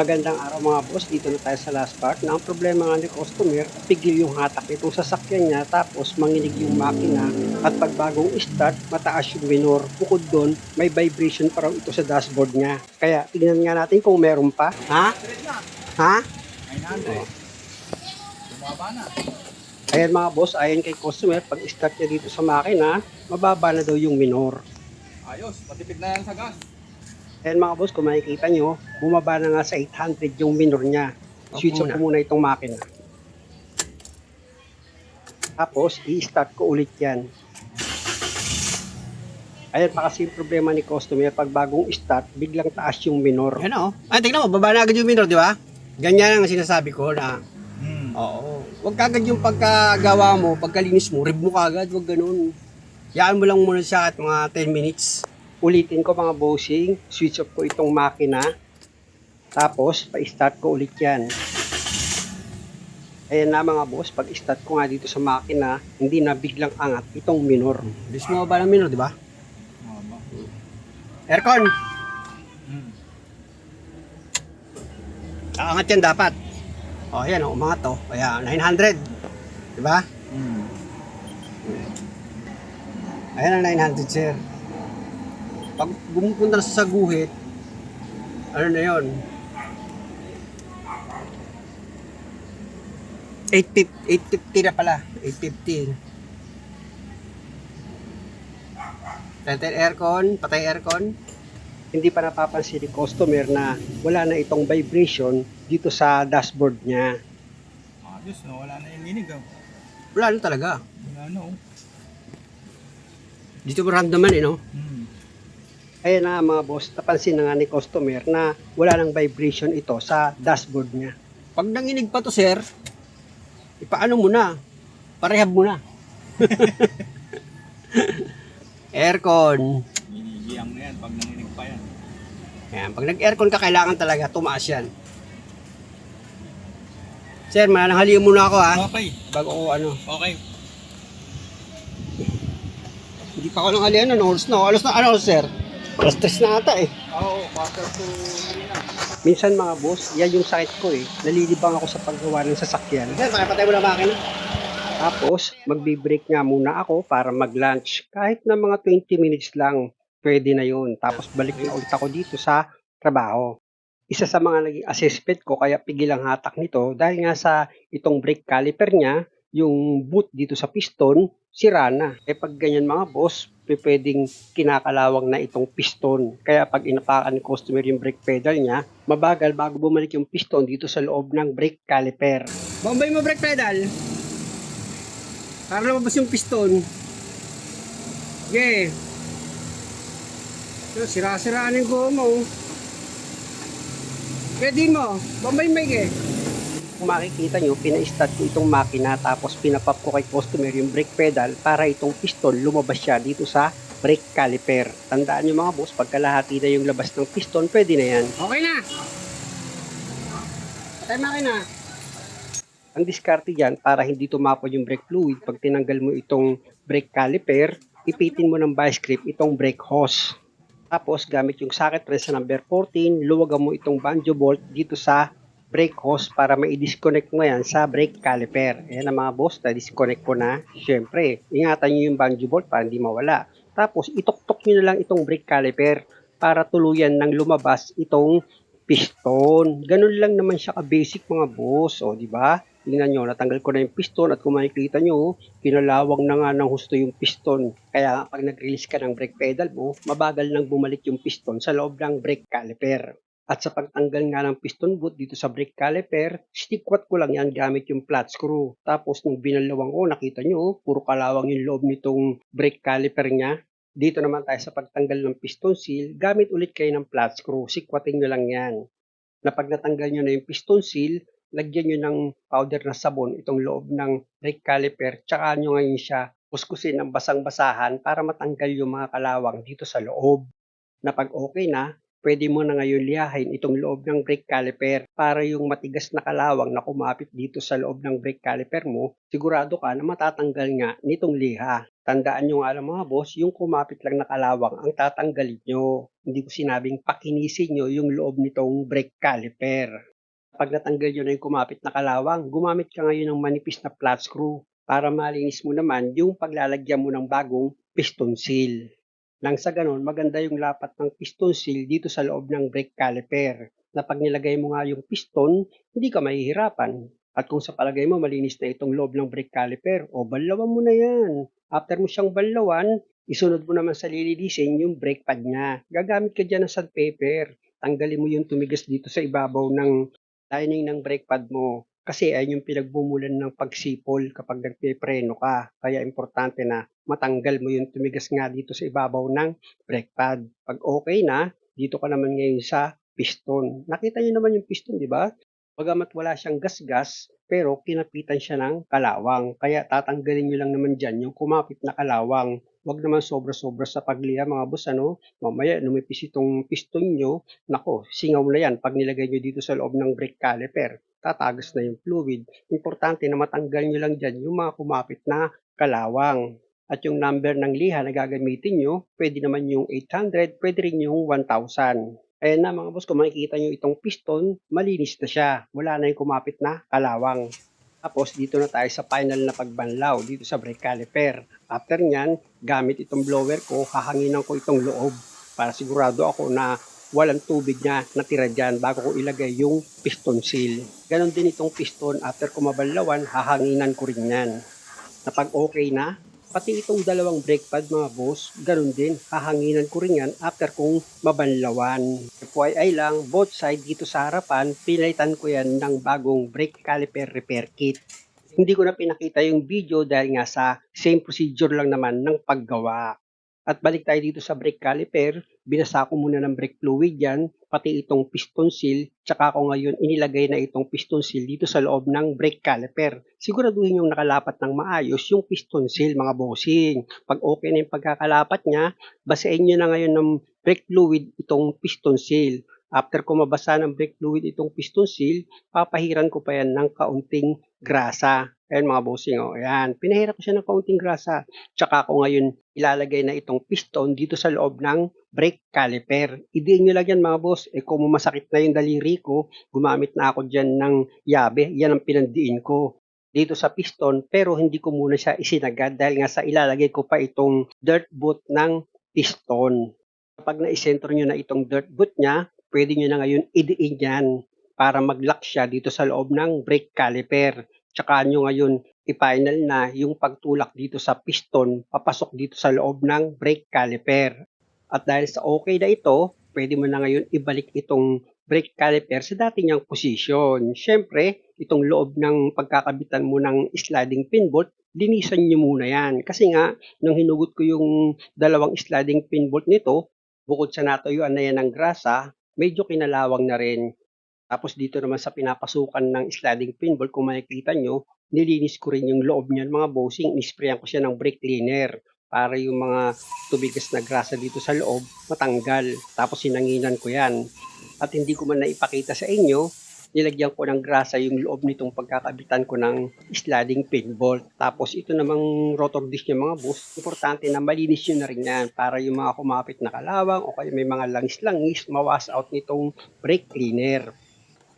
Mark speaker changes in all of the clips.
Speaker 1: Magandang araw mga boss, dito na tayo sa last part na ang problema nga ni customer, pigil yung hatak nitong sasakyan niya tapos manginig yung makina at pag bagong start, mataas yung minor. Bukod doon, may vibration pa raw ito sa dashboard niya. Kaya tingnan nga natin kung meron pa. Ha? Ha?
Speaker 2: 900. Bumaba na.
Speaker 1: Ayan mga boss, ayon kay customer, pag start niya dito sa makina, mababa na daw yung minor.
Speaker 2: Ayos, matipid na yan sa gas.
Speaker 1: Ayan mga boss, kung makikita nyo, bumaba na nga sa 800 yung minor niya. Switch off ko muna itong makina. Tapos, i-start ko ulit yan. Ayan pa kasi yung problema ni customer, pag bagong start, biglang taas yung minor.
Speaker 3: Yan o. Ay, tignan mo, baba na agad yung minor, di ba? Ganyan ang sinasabi ko na, oo. Huwag kagad yung pagkagawa mo, pagkalinis mo, rib mo kagad, huwag ganun. Yaan mo lang muna siya at mga 10 minutes.
Speaker 1: Ulitin ko mga bossing, switch off ko itong makina. Tapos, pa-start ko ulit yan. Ayan na mga boss, pag start ko nga dito sa makina, hindi na biglang angat itong minor.
Speaker 3: Bilis mo ba ng minor, di ba? Aircon! Aangat yan dapat. O, yan o, umangat o. Kaya, 900. Di ba? Ayan ang 900, sir. Pag bumupunta na sa guhit, ano na yun? 850 na pala. 850. Patay aircon.
Speaker 1: Hindi pa napapansin ni customer na wala na itong vibration dito sa dashboard niya.
Speaker 2: Ayos, no? Wala na yung linig. Oh.
Speaker 3: Wala na talaga.
Speaker 2: Wala na, oh.
Speaker 3: Dito maramdaman eh, no?
Speaker 1: Ayan na mga boss, napansin na nga ni customer na wala nang vibration ito sa dashboard niya.
Speaker 3: Pag nanginig pa to, sir, ipaano mo na? Parehab mo na. Aircon.
Speaker 2: Ginigiyang na yan pag nanginig pa yan.
Speaker 3: Ayan, pag nag-aircon ka, kailangan talaga tumaas yan. Sir, mananghalian muna ako ha.
Speaker 2: Okay.
Speaker 3: Bago ko ano.
Speaker 2: Okay.
Speaker 3: Hindi pa ako nanghalian, ano oras na? Alas na, ano sir? Alas 3 na ata eh.
Speaker 2: Oo, quarter to na.
Speaker 1: Minsan mga boss, yan yung sakit ko eh. Nalilibang ako sa paggawa ng sasakyan.
Speaker 3: Sir, pakipatay mo na makina.
Speaker 1: Tapos, magbe-break nga muna ako para mag-lunch. Kahit na mga 20 minutes lang, pwede na yun. Tapos balik na ulit ako dito sa trabaho. Isa sa mga naging assessment ko kaya pigil ang hatak nito dahil nga sa itong brake caliper niya, yung boot dito sa piston, sira na. Eh pag ganyan mga boss, pwedeng kinakalawang na itong piston. Kaya pag inapakan ng customer yung brake pedal niya, mabagal bago bumalik yung piston dito sa loob ng brake caliper.
Speaker 3: Bombay mo brake pedal. Para lumabas yung piston. Okay. So, sira-siraan yung goma oh. Pwede mo. Bombay mo eh.
Speaker 1: Kung makikita nyo, pina-start ko itong makina tapos pinapap ko kay customer yung brake pedal para itong piston lumabas siya dito sa brake caliper. Tandaan nyo mga boss, pagkalahati na yung labas ng piston, pwede na yan.
Speaker 3: Okay na. Patay makina.
Speaker 1: Ang diskarte dyan, para hindi tumapon yung brake fluid, pag tinanggal mo itong brake caliper, ipitin mo ng vice grip itong brake hose. Tapos, gamit yung socket wrench sa number 14, luwagan mo itong banjo bolt dito sa brake hose para mai-disconnect mo yan sa brake caliper. Ayan na mga boss, na-disconnect ko na. Siyempre, ingatan nyo yung banjo bolt para hindi mawala. Tapos, ituktok nyo na lang itong brake caliper para tuluyan ng lumabas itong piston. Ganun lang naman siya ka-basic mga boss. O, di ba? Tingnan nyo, natanggal ko na yung piston at kung makikita nyo, pinalawang na nga ng husto yung piston. Kaya pag nag-release ka ng brake pedal mo, mabagal nang bumalik yung piston sa loob ng brake caliper. At sa pagtanggal nga ng piston boot dito sa brake caliper, stick-wat ko lang yan gamit yung flat screw. Tapos nung binalawang ko, nakita nyo, puro kalawang yung loob nitong brake caliper niya. Dito naman tayo sa pagtanggal ng piston seal, gamit ulit kayo ng flat screw. Sikwatin nyo lang yan. Na pag natanggal nyo na yung piston seal, lagyan nyo ng powder na sabon itong loob ng brake caliper, tsaka nyo ngayon siya kuskusin ng basang-basahan para matanggal yung mga kalawang dito sa loob. Na pag okay na, pwede mo na ngayon lihahin itong loob ng brake caliper para yung matigas na kalawang na kumapit dito sa loob ng brake caliper mo, sigurado ka na matatanggal nga nitong liha. Tandaan nyo nga lang mga boss, yung kumapit lang na kalawang ang tatanggalin nyo. Hindi ko sinabing pakinisin nyo yung loob nitong brake caliper. Pag natanggal nyo na yung kumapit na kalawang, gumamit ka ngayon ng manipis na flat screw para malinis mo naman yung paglalagyan mo ng bagong piston seal. Nang sa ganun, maganda yung lapat ng piston seal dito sa loob ng brake caliper. Na pag nilagay mo nga yung piston, hindi ka mahihirapan. At kung sa palagay mo malinis na itong loob ng brake caliper, o banlawan mo na yan. After mo siyang banlawan, isunod mo naman sa lilinisin yung brake pad niya. Gagamit ka dyan ng sandpaper. Tanggalin mo yung tumigas dito sa ibabaw ng lining ng brake pad mo. Kasi ayun yung pinagbumulan ng pagsipol kapag nagpepreno ka. Kaya importante na matanggal mo yung tumigas nga dito sa ibabaw ng brake pad. Pag okay na, dito ka naman ngayon sa piston. Nakita niyo naman yung piston, di ba? Bagamat wala siyang gasgas, pero kinapitan siya ng kalawang. Kaya tatanggalin nyo lang naman dyan yung kumapit na kalawang. Huwag naman sobra-sobra sa pagliha mga boss, ano? Mamaya lumipis itong piston nyo. Nako, singaw na yan pag nilagay nyo dito sa loob ng brake caliper. Tatagas na yung fluid. Importante na matanggal nyo lang dyan yung mga kumapit na kalawang. At yung number ng liha na gagamitin nyo, pwede naman yung 800, pwede rin yung 1,000. Ayan na mga boss, kung makikita nyo itong piston, malinis na siya. Wala na yung kumapit na kalawang. Tapos dito na tayo sa final na pagbanlaw dito sa brake caliper. After nyan, gamit itong blower ko, hahanginan ko itong loob para sigurado ako na walang tubig na natira dyan bago ko ilagay yung piston seal. Ganon din itong piston, after ko mabanlawan, hahanginan ko rin yan. Na pag okay na, pati itong dalawang brake pad mga boss, ganun din, hahanginan ko rin yan after kong mabanlawan. FYI lang, both side dito sa harapan, pinalitan ko yan ng bagong brake caliper repair kit. Hindi ko na pinakita yung video dahil nga sa same procedure lang naman ng paggawa. At balik tayo dito sa brake caliper, binasa ko muna ng brake fluid yan, pati itong piston seal, tsaka ko ngayon inilagay na itong piston seal dito sa loob ng brake caliper. Siguraduhin yung nakalapat ng maayos yung piston seal mga bossing. Pag okay na yung pagkakalapat niya, basahin nyo na ngayon ng brake fluid itong piston seal. After ko mabasa ng brake fluid itong piston seal, papahiran ko pa yan ng kaunting grasa. Ayan mga bossing, oh. Ayan. Pinahira ko siya ng kaunting grasa. Tsaka ako ngayon ilalagay na itong piston dito sa loob ng brake caliper. Idiin nyo lang yan mga boss. Kung masakit na yung daliri ko, gumamit na ako dyan ng yabe. Yan ang pinandiin ko dito sa piston. Pero hindi ko muna siya isinagad dahil nga sa ilalagay ko pa itong dirt boot ng piston. Kapag naisentro nyo na itong dirt boot niya, pwede nyo na ngayon idiin yan para mag-lock siya dito sa loob ng brake caliper. Tsaka nyo ngayon i-final na yung pagtulak dito sa piston papasok dito sa loob ng brake caliper. At dahil sa okay na ito, pwede mo na ngayon ibalik itong brake caliper sa dati niyang position. Siyempre, itong loob ng pagkakabitan mo ng sliding pin bolt, linisan nyo muna yan. Kasi nga, nung hinugot ko yung dalawang sliding pin bolt nito, bukod sa natuyuan na yan ng grasa, medyo kinalawang na rin. Tapos dito naman sa pinapasukan ng sliding pin bolt, kung makikita nyo, nilinis ko rin yung loob niyan mga bossing. Nisprayan ko siya ng brake cleaner para yung mga tubigas na grasa dito sa loob matanggal. Tapos sinanginan ko yan. At hindi ko man naipakita sa inyo, nilagyan ko ng grasa yung loob nitong pagkakabitan ko ng sliding pin bolt. Tapos ito namang rotor disc niya mga boss, importante na malinis nyo na rin yan para yung mga kumapit na kalawang o kaya may mga langis-langis, mawas out nitong brake cleaner.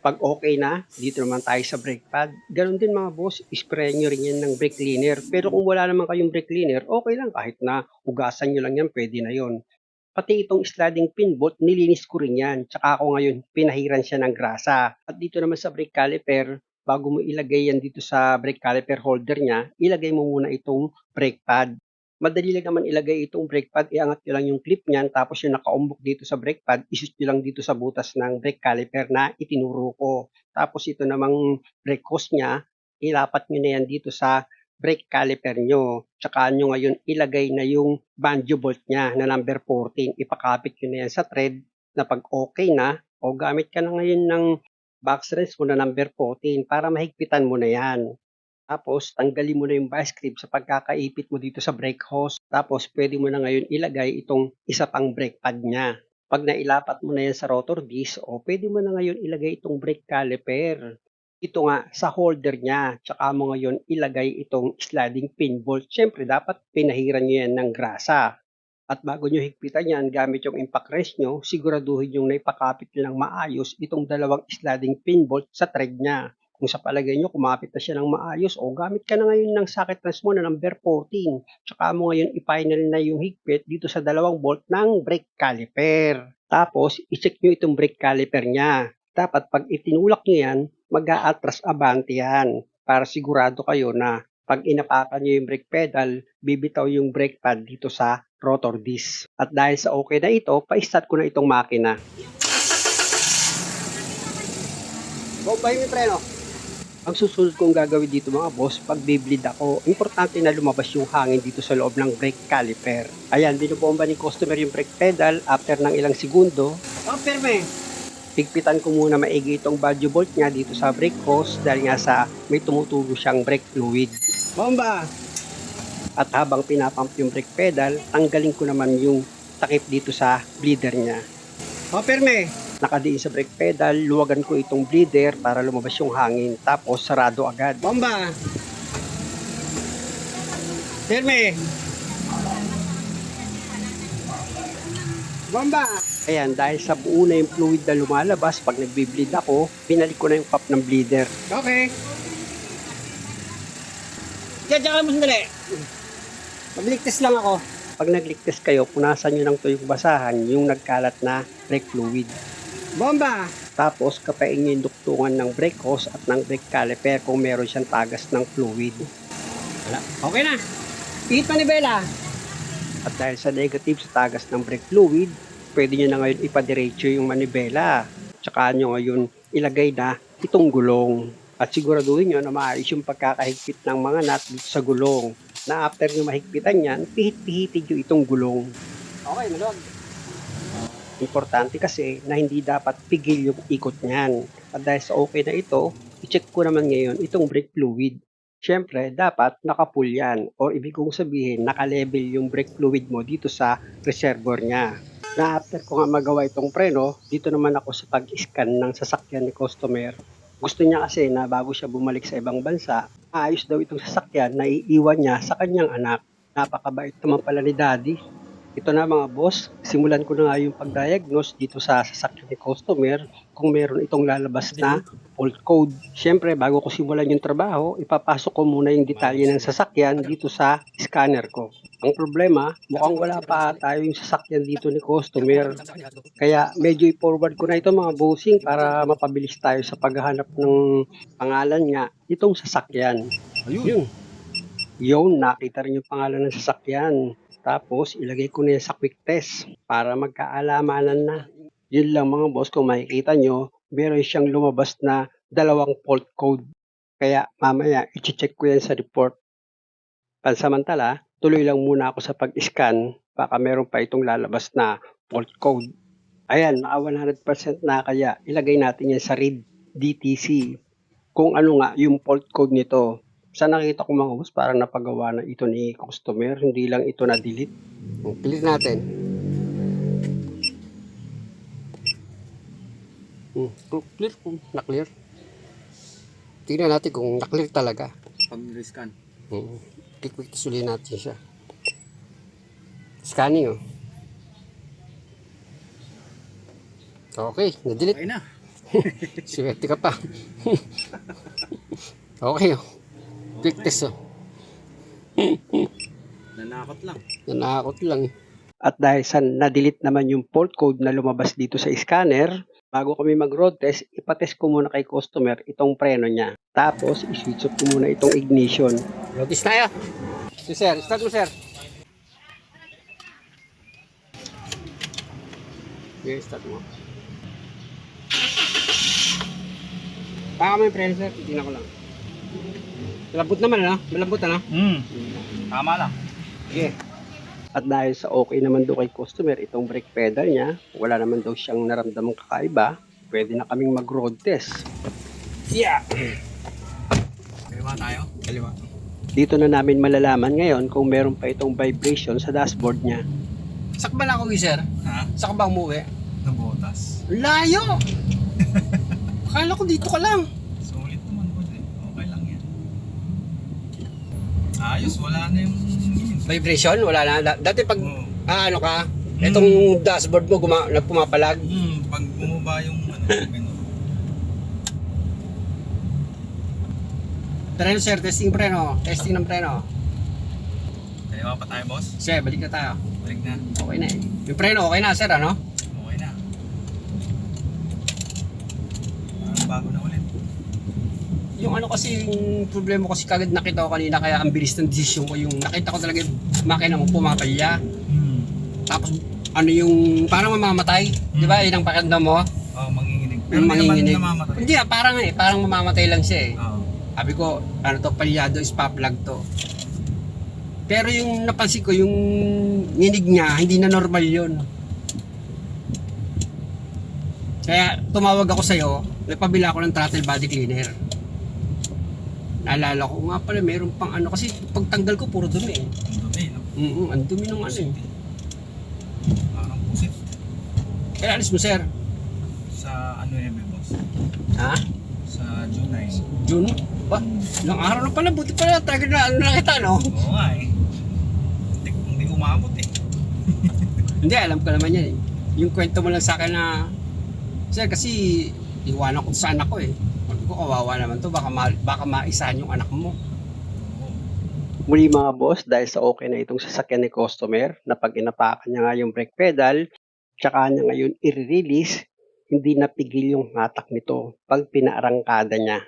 Speaker 1: Pag okay na, dito naman tayo sa brake pad. Ganon din mga boss, spray nyo rin yan ng brake cleaner. Pero kung wala naman kayong brake cleaner, okay lang kahit na hugasan nyo lang yan, pwede na yon. Pati itong sliding pin bolt, nilinis ko rin yan. Tsaka ako ngayon, pinahiran siya ng grasa. At dito naman sa brake caliper, bago mo ilagay yan dito sa brake caliper holder niya, ilagay mo muna itong brake pad. Madali lang naman ilagay itong brake pad, iangat nyo lang yung clip niyan, tapos yung nakaumbok dito sa brake pad, isus nyo lang dito sa butas ng brake caliper na itinuro ko. Tapos ito namang brake hose niya, ilapat nyo na yan dito sa brake caliper nyo. Tsaka nyo ngayon ilagay na yung banjo bolt niya na number 14. Ipakapit nyo na yan sa thread na pag okay na, o gamit ka na ngayon ng box wrench mo na number 14 para mahigpitan mo na yan. Tapos, tanggalin mo na yung vice grip sa pagkakaipit mo dito sa brake hose. Tapos, pwede mo na ngayon ilagay itong isa pang brake pad niya. Pag nailapat mo na yan sa rotor disc, pwede mo na ngayon ilagay itong brake caliper. ito nga sa holder niya. Tsaka mo ngayon ilagay itong sliding pin bolt. Siyempre dapat pinahiran nyo yan ng grasa. At bago nyo higpitan yan gamit yung impact wrench nyo, siguraduhin yung naipakapit nyo ng maayos itong dalawang sliding pin bolt sa thread niya. Kung sa palagay nyo kumapit na siya ng maayos o gamit ka na ngayon ng socket wrench mo na number 14. Tsaka mo ngayon i-final na yung higpit dito sa dalawang bolt ng brake caliper. Tapos i-check nyo itong brake caliper niya. Dapat pag itinulak nyo yan, mag-a-atras abante yan para sigurado kayo na pag inapakan nyo yung brake pedal, bibitaw yung brake pad dito sa rotor disc. At dahil sa okay na ito, pa-start ko na itong makina. Bombahin yung preno. Ang susunod kong gagawin dito mga boss, pag bibleed ako, importante na lumabas yung hangin dito sa loob ng brake caliper. Ayan, binubomba ni customer yung brake pedal after ng ilang segundo. Oh, perme! Higpitan ko muna maigi itong valve bolt niya dito sa brake hose dahil nga sa may tumutubo siyang brake fluid. Bomba! At habang pinapump yung brake pedal, tanggalin ko naman yung takip dito sa bleeder niya. O, perme! Nakadiin sa brake pedal, luwagan ko itong bleeder para lumabas yung hangin. Tapos, sarado agad. Bomba! Perme! Bomba! Ayan, dahil sa buo na yung fluid na lumalabas, pag nagbi-bleed ako, pinalik ko na yung pop ng bleeder. Okay. Diyan mo sandali. Magligtas lang ako. Pag nagligtas kayo, punasan nyo ng tuyong basahan yung nagkalat na brake fluid. Bomba! Tapos, kapain nyo yung duktungan ng brake hose at ng brake caliper kung meron siyang tagas ng fluid. Wala. Okay na. Ihit pa ni Bella. At dahil sa negative sa tagas ng brake fluid, pwede nyo na ngayon ipadiretso yung manibela. Tsaka nyo ngayon ilagay na itong gulong. At siguraduhin nyo na maayos yung pagkakahigpit ng mga nut dito sa gulong. Na after nyo mahigpitan yan, pihit-pihitin nyo itong gulong. Okay, malog. Importante kasi na hindi dapat pigil yung ikot niyan. At dahil sa okay na ito, i-check ko naman ngayon itong brake fluid. Siyempre, dapat naka-full yan. O ibig kong sabihin, naka-level yung brake fluid mo dito sa reservoir niya. Na after ko nga magawa itong preno, dito naman ako sa pag-scan ng sasakyan ni customer. Gusto niya kasi na bago siya bumalik sa ibang bansa, ayos daw itong sasakyan na iiwan niya sa kanyang anak. Napakabait naman pala ni Daddy. Ito na mga boss, simulan ko na nga yung pag-diagnose dito sa sasakyan ni customer kung meron itong lalabas na fault code. Siyempre, bago ko simulan yung trabaho, ipapasok ko muna yung detalye ng sasakyan dito sa scanner ko. Ang problema, mukhang wala pa tayo yung sasakyan dito ni customer. Kaya medyo i-forward ko na ito mga bossing para mapabilis tayo sa paghahanap ng pangalan niya itong sasakyan. Ayun. Yun, nakita rin yung pangalan ng sasakyan. Tapos, ilagay ko na yan sa quick test para magkaalamanan na. Yun lang mga boss, kung makikita nyo, meron siyang lumabas na 2 fault code. Kaya mamaya, i-check ko yan sa report. Pansamantala, tuloy lang muna ako sa pag-scan, baka meron pa itong lalabas na fault code. Ayan, naka 100% na, kaya ilagay natin yan sa read DTC. Kung ano nga yung fault code nito. Sa nakita ko mga boss, parang napagawa na ito ni customer, hindi lang ito na-delete. Clear natin. Clear kung na-clear. Tingnan natin kung na-clear talaga.
Speaker 2: Pag-rescan.
Speaker 1: Quick sulihin natin siya. Scanning oh. Okay, na-delete.
Speaker 2: Okay na.
Speaker 1: Swerte ka pa. Okay oh. Quick test oh.
Speaker 2: Nanakot lang.
Speaker 1: Nanakot lang. At dahil sa na-delete naman yung fault code na lumabas dito sa scanner, bago kami mag-road test, ipatest ko muna kay customer itong preno niya. Tapos, i-switch off ko muna itong ignition. Road test tayo. Si sir, start mo sir. Okay, start mo. Baka may preno sir, titignan ko lang. Malambot naman ano? Malambot ano?
Speaker 2: Tama lang.
Speaker 1: Sige. At dahil sa okay naman daw kay customer itong brake pedal niya, wala naman daw siyang naramdamang kakaiba, pwede na kaming mag-road test. Yeah!
Speaker 2: Kaliwa tayo? Kaliwa.
Speaker 1: Dito na namin malalaman ngayon kung meron pa itong vibration sa dashboard niya.
Speaker 3: Sak ba na ako, sir?
Speaker 2: Ha?
Speaker 3: Sak ba umuwi?
Speaker 2: Nabotas.
Speaker 3: Layo! Akala ko dito ka lang.
Speaker 2: Sulit naman. Ayos, wala na yung
Speaker 3: Vibration, wala na. Dati pag,
Speaker 2: Oo.
Speaker 3: ano ka, itong dashboard mo pumapalag.
Speaker 2: Pag bumaba yung ano.
Speaker 3: Preno sir, testing preno. Testing ng preno.
Speaker 2: Kaliwa pa tayo, boss.
Speaker 3: Sir, balik na tayo.
Speaker 2: Balik na.
Speaker 3: Okay na eh. Yung preno, okay na sir, ano?
Speaker 2: Okay na. Parang bago na ulit.
Speaker 3: Yung ano kasi, yung problema ko kasi kagad nakita ko kanina, kaya ang bilis ng desisyon ko, yung nakita ko talaga yung makina mo pumapalya. Tapos, ano yung, parang mamamatay. Di ba? Yun ang pakanda mo.
Speaker 2: Oo, manginginig.
Speaker 3: Yung manginginig.
Speaker 2: Namamatay.
Speaker 3: Hindi parang mamamatay lang siya eh.
Speaker 2: Oo.
Speaker 3: Sabi ko, ano to, palyado, spa-plug to. Pero yung napansin ko, yung nginig niya, hindi na normal yun. Kaya tumawag ako sa'yo, nagpabila ako ng throttle body cleaner. Naalala ko nga pala, meron pang ano, kasi pagtanggal ko, puro dumi eh.
Speaker 2: Ang dumi, no?
Speaker 3: Ang dumi ng ano eh.
Speaker 2: Parang pusit.
Speaker 3: Kaya alis mo sir.
Speaker 2: Sa ano yan, boss?
Speaker 3: Ha?
Speaker 2: Sa Junay.
Speaker 3: June? Ba? Ilang araw na pala, buti pala, talaga na ano na kita, no?
Speaker 2: Oo nga eh. Hindi umabot eh.
Speaker 3: Hindi, alam ko naman yan eh. Yung kwento mo lang sa akin na, sir, kasi iwanan ko sa anak ko eh. Sabi ko, kawawa naman to, baka maisahan yung anak mo.
Speaker 1: Muli mga boss, dahil sa okay na itong sasakyan ni customer, na pag inapakan niya nga yung brake pedal, tsaka niya ngayon i-release, hindi napigil yung hatak nito pag pinaarangkada niya.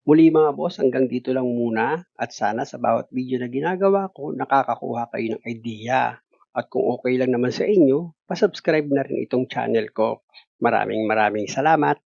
Speaker 1: Muli mga boss, hanggang dito lang muna at sana sa bawat video na ginagawa ko, nakakakuha kayo ng idea. At kung okay lang naman sa inyo, pasubscribe na rin itong channel ko. Maraming salamat.